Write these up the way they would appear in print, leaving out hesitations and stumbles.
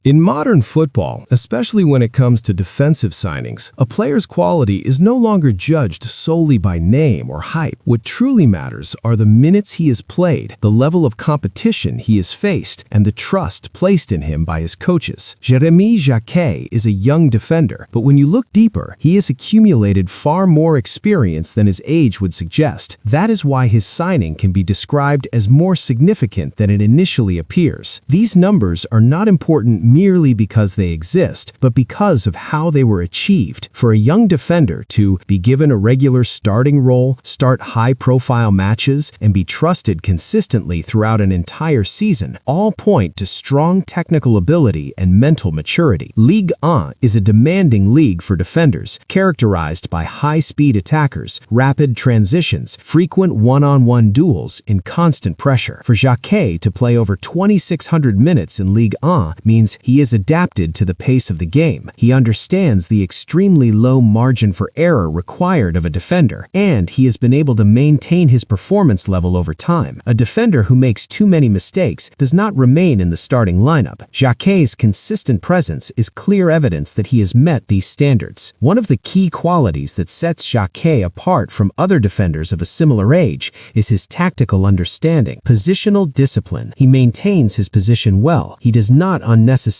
In modern football, especially when it comes to defensive signings, a player's quality is no longer judged solely by name or hype. What truly matters are the minutes he has played, the level of competition he has faced, and the trust placed in him by his coaches. Jeremy Jacquot is a young defender, but when you look deeper, he has accumulated far more experience than his age would suggest. That is why his signing can be described as more significant than it initially appears. These numbers are not important merely because they exist, but because of how they were achieved. For a young defender to be given a regular starting role, start high-profile matches, and be trusted consistently throughout an entire season, all point to strong technical ability and mental maturity. Ligue 1 is a demanding league for defenders, characterized by high-speed attackers, rapid transitions, frequent one-on-one duels, and constant pressure. For Jacquet to play over 2,600 minutes in Ligue 1 means he is adapted to the pace of the game. He understands the extremely low margin for error required of a defender, and he has been able to maintain his performance level over time. A defender who makes too many mistakes does not remain in the starting lineup. Jacquet's consistent presence is clear evidence that he has met these standards. One of the key qualities that sets Jacquet apart from other defenders of a similar age is his tactical understanding, positional discipline. He maintains his position well. He does not unnecessarily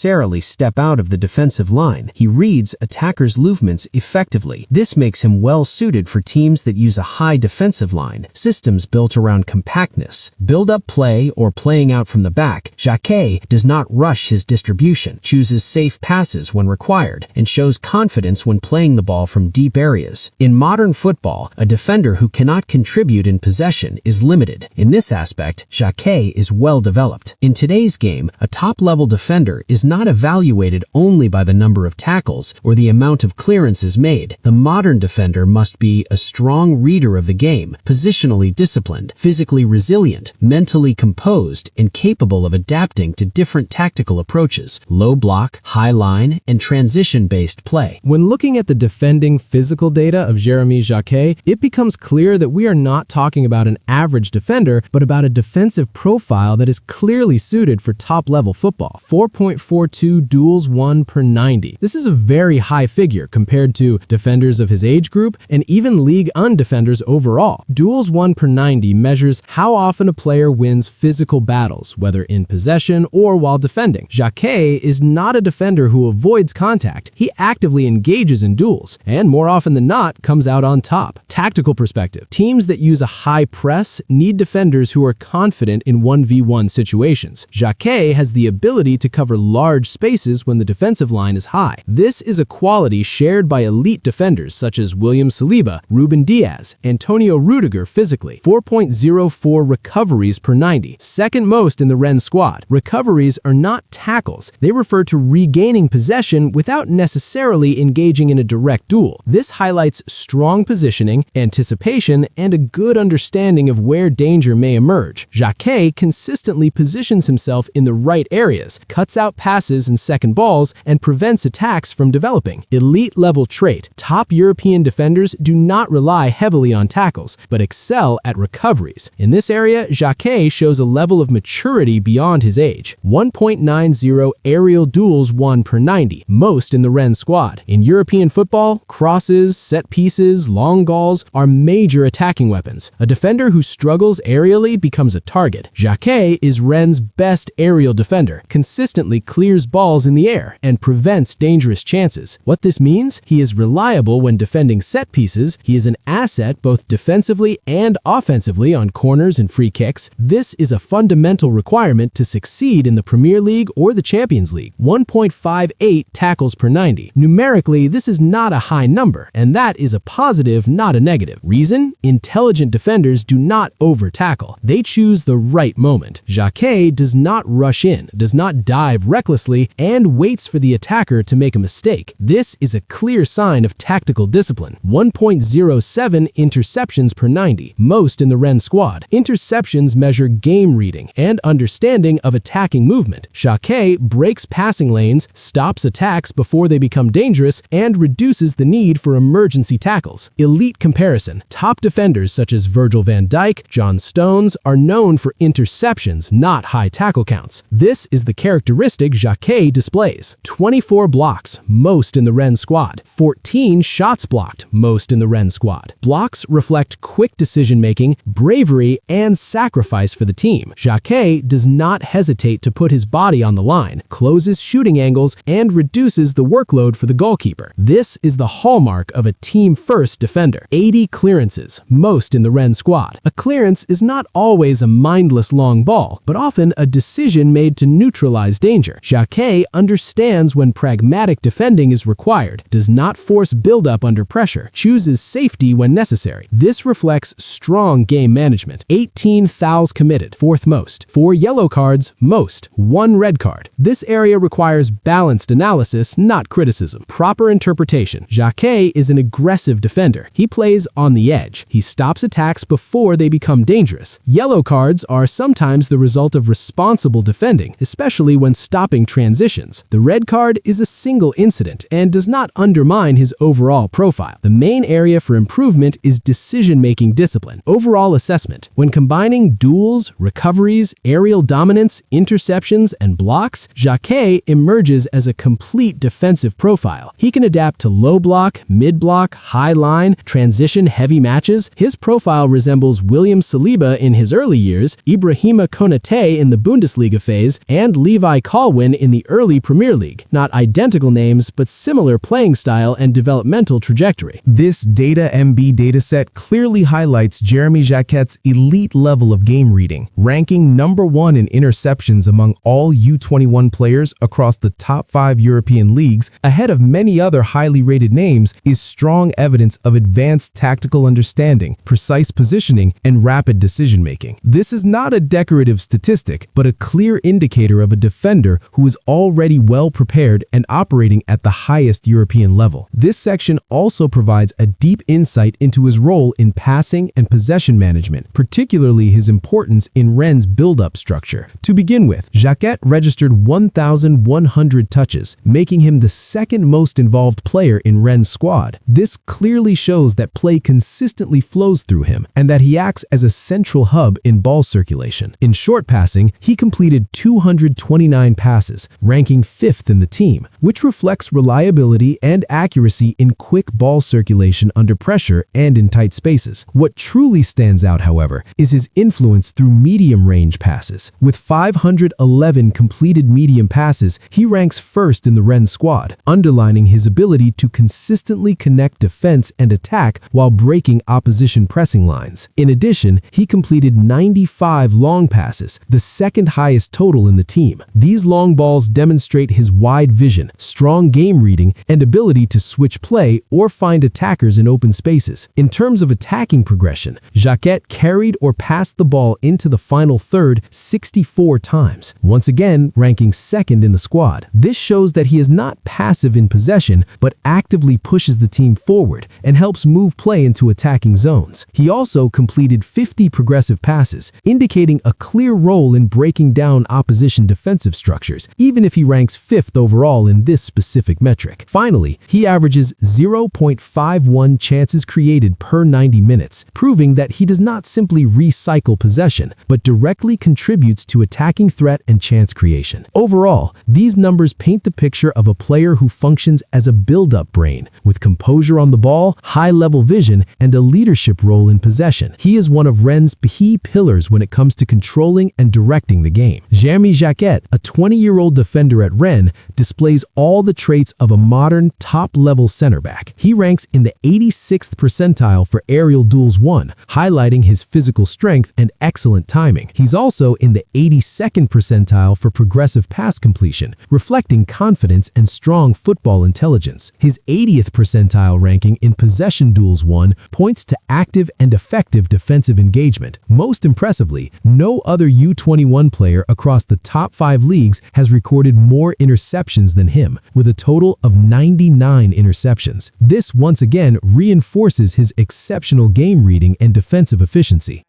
step out of the defensive line. He reads attackers' movements effectively. This makes him well suited for teams that use a high defensive line, systems built around compactness, build-up play, or playing out from the back. Jacquet does not rush his distribution, chooses safe passes when required, and shows confidence when playing the ball from deep areas. In modern football, a defender who cannot contribute in possession is limited. In this aspect, Jacquet is well developed. In today's game, a top-level defender is not evaluated only by the number of tackles or the amount of clearances made. The modern defender must be a strong reader of the game, positionally disciplined, physically resilient, mentally composed, and capable of adapting to different tactical approaches, low block, high line, and transition-based play. When looking at the defending physical data of Jeremy Jacquot, it becomes clear that we are not talking about an average defender, but about a defensive profile that is clearly suited for top-level football. 4.42 duels won per 90. This is a very high figure compared to defenders of his age group and even Ligue 1 defenders overall. Duels won per 90 measures how often a player wins physical battles, whether in possession or while defending. Jacquet is not a defender who avoids contact. He actively engages in duels, and more often than not, comes out on top. Tactical perspective. Teams that use a high press need defenders who are confident in 1v1 situations. Jacquet has the ability to cover large spaces when the defensive line is high. This is a quality shared by elite defenders such as William Saliba, Ruben Diaz, Antonio Rudiger physically. 4.04 recoveries per 90, second most in the Rennes squad. Recoveries are not tackles. They refer to regaining possession without necessarily engaging in a direct duel. This highlights strong positioning, anticipation, and a good understanding of where danger may emerge. Jacquet consistently positions himself in the right areas, cuts out passes and second balls, and prevents attacks from developing. Elite-level trait. Top European defenders do not rely heavily on tackles, but excel at recoveries. In this area, Jacquet shows a level of maturity beyond his age. 1.90 aerial duels won per 90, most in the Rennes squad. In European football, crosses, set pieces, long goals are major attacking weapons. A defender who struggles aerially becomes a target. Jacquet is Rennes' best aerial defender, consistently clears balls in the air, and prevents dangerous chances. What this means? He is reliable when defending set pieces. He is an asset both defensively and offensively on corners and free kicks. This is a fundamental requirement to succeed in the Premier League or the Champions League. 1.58 tackles per 90. Numerically, this is not a high number, and that is a positive, not a negative. Reason? Intelligent defenders do not over-tackle. They choose the right moment. Jacquet does not rush in, does not dive recklessly, and waits for the attacker to make a mistake. This is a clear sign of tactical discipline. 1.07 interceptions per 90, most in the Rennes squad. Interceptions measure game reading and understanding of attacking movement. Jacquet breaks passing lanes, stops attacks before they become dangerous, and reduces the need for emergency tackles. Elite comparison. Top defenders such as Virgil van Dijk, John Stones are known for interceptions, not high tackle counts. This is the characteristic Jacquet displays. 24 blocks, most in the Rennes squad. 14 shots blocked, most in the Rennes squad. Blocks reflect quick decision-making, bravery, and sacrifice for the team. Jacquet does not hesitate to put his body on the line, closes shooting angles, and reduces the workload for the goalkeeper. This is the hallmark of a team-first defender. 80 clearances, most in the Rennes squad. A clearance is not always a mindless long ball, but often a decision made to neutralize danger. Jacquet understands when pragmatic defending is required, does not force build-up under pressure, chooses safety when necessary. This reflects strong game management. 18 fouls committed, fourth most. 4 yellow cards, most. 1 red card. This area requires balanced analysis, not criticism. Proper interpretation. Jacquet is an aggressive defender. He plays on the edge. He stops attacks before they become dangerous. Yellow cards are sometimes the result of responsible defending, especially when stopping transitions. The red card is a single incident and does not undermine his overall profile. The main area for improvement is decision-making discipline. Overall assessment. When combining duels, recoveries, aerial dominance, interceptions, and blocks, Jacquet emerges as a complete defensive profile. He can adapt to low block, mid block, high line, transition-heavy matches. His profile resembles William Saliba in his early years, Ibrahima Konate in the Bundesliga phase, and Levi Colwyn in the early Premier League. Not identical names, but similar playing style and developmental trajectory. This Data MB dataset clearly highlights Jeremy Jacquet's elite level of game reading, ranking number 1 in interceptions among all U21 players across the top 5 European leagues, ahead of many other highly rated names, is strong evidence of advanced tactical understanding, precise positioning, and rapid decision-making. This is not a decorative statistic, but a clear indicator of a defender who is already well prepared and operating at the highest European level. This section also provides a deep insight into his role in passing and possession management, particularly his importance in Rennes' build-up structure. To begin with, Jacquet registered 1,100 touches, making him the second most involved player in Rennes' squad. This clearly shows that play consistently flows through him and that he acts as a central hub in ball circulation. In short passing, he completed 229 passes, ranking 5th in the team, which reflects reliability and accuracy in quick ball circulation under pressure and in tight spaces. What truly stands out, however, is his influence through medium-range passes. With 511 completed medium passes, he ranks first in the Rennes squad, underlining his ability to consistently connect defense and attack while breaking opposition pressing lines. In addition, he completed 95 long passes, the second highest total in the team. These long balls demonstrate his wide vision, strong game reading, and ability to switch play or find attackers in open spaces. In terms of attacking progression, Jacquet carried or passed the ball into the final third 64 times, once again ranking second in the squad. This shows that he is not passive in possession, but actively pushes the team forward and helps move play into attacking zones. He also completed 50 progressive passes, indicating a clear role in breaking down opposition defensive structures, even if he ranks 5th overall in this specific metric. Finally, he averages 0.51 chances created per 90 minutes, proving that he does not simply recycle possession, but directly contributes to attacking threat and chance creation. Overall, these numbers paint the picture of a player who functions as a build-up brain, with composure on the ball, high-level vision, and a leadership role in possession. He is one of Rennes' key pillars when it comes to controlling and directing the game. Jeremy Jacquot, a 20-year-old defender at Rennes, displays all the traits of a modern, top-level center back. He ranks in the 86th percentile for aerial duels won, highlighting his physical strength and excellent timing. He's also in the 82nd percentile for progressive pass completion, reflecting confidence and strong football intelligence. His 80th percentile ranking in possession duels won points to active and effective defensive engagement. Most impressively, no other U21 player across the top 5 leagues has recorded more interceptions than him, with a total of 99 interceptions. interceptions. This once again reinforces his exceptional game reading and defensive efficiency.